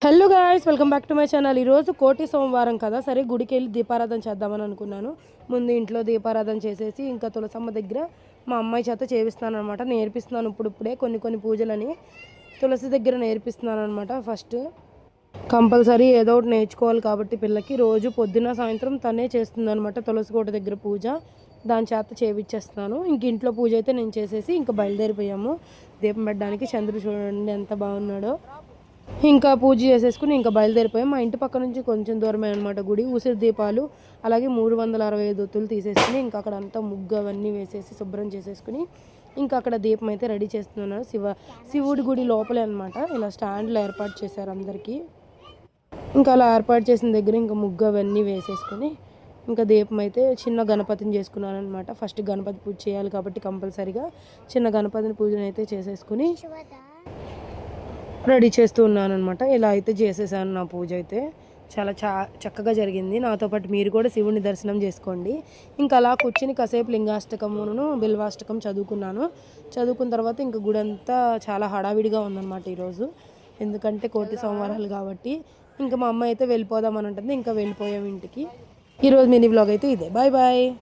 Hello guys, welcome back to my channel. ఈరోజు కోటి సోమవారం కదా, సరే గుడికి వెళ్ళి దీపారాధన చేద్దామని అనుకున్నాను. ముందు ఇంట్లో దీపారాధన చేసేసి ఇంకా తులసమ్మ దగ్గర మా అమ్మాయి చేత చేపిస్తున్నాను అనమాట. నేర్పిస్తున్నాను ఇప్పుడే కొన్ని పూజలని తులసి దగ్గర నేర్పిస్తున్నాను అనమాట. ఫస్ట్ కంపల్సరీ ఏదో ఒకటి నేర్చుకోవాలి కాబట్టి పిల్లకి రోజు పొద్దున సాయంత్రం తనే చేస్తుంది అనమాట. తులసి కోట దగ్గర పూజ దాని చేత చేపించేస్తున్నాను. ఇంక ఇంట్లో పూజ అయితే నేను చేసేసి ఇంకా బయలుదేరిపోయాము దీపం పెట్టడానికి. చంద్రుడు చూడండి ఎంత బాగున్నాడో. ఇంకా పూజ చేసేసుకుని ఇంకా బయలుదేరిపోయాం. మా ఇంటి పక్క నుంచి కొంచెం దూరమే అనమాట గుడి. ఉసిరి దీపాలు అలాగే 365 ఒత్తులు తీసేసుకుని ఇంకా అక్కడ అంతా ముగ్గు అవన్నీ వేసేసి శుభ్రం చేసేసుకుని ఇంకా అక్కడ దీపం అయితే రెడీ చేస్తున్నాను. శివుడి గుడి లోపలే అనమాట. ఇలా స్టాండ్లు ఏర్పాటు చేశారు అందరికీ. ఇంకా అలా ఏర్పాటు చేసిన దగ్గర ఇంకా ముగ్గు అవన్నీ వేసేసుకొని ఇంకా దీపం అయితే చిన్న గణపతిని చేసుకున్నాను అనమాట. ఫస్ట్ గణపతి పూజ చేయాలి కాబట్టి కంపల్సరీగా చిన్న గణపతిని పూజను అయితే చేసేసుకుని రెడీ చేస్తూ ఉన్నాను అనమాట. ఇలా అయితే చేసేసాను. నా పూజ అయితే చాలా చక్కగా జరిగింది. నాతో పాటు మీరు కూడా శివుని దర్శనం చేసుకోండి. ఇంకా అలా కూర్చుని కాసేపు లింగాష్టకమును బిల్వాష్టకం చదువుకున్న తర్వాత ఇంకా గుడి అంతా చాలా హడావిడిగా ఉందన్నమాట ఈరోజు. ఎందుకంటే కోటి సోమవారాలు కాబట్టి ఇంకా మా అమ్మ అయితే వెళ్ళిపోదామని ఉంటుంది. ఇంకా వెళ్ళిపోయాం ఇంటికి. ఈరోజు మినీ వ్లాగ్ అయితే ఇదే. Bye bye.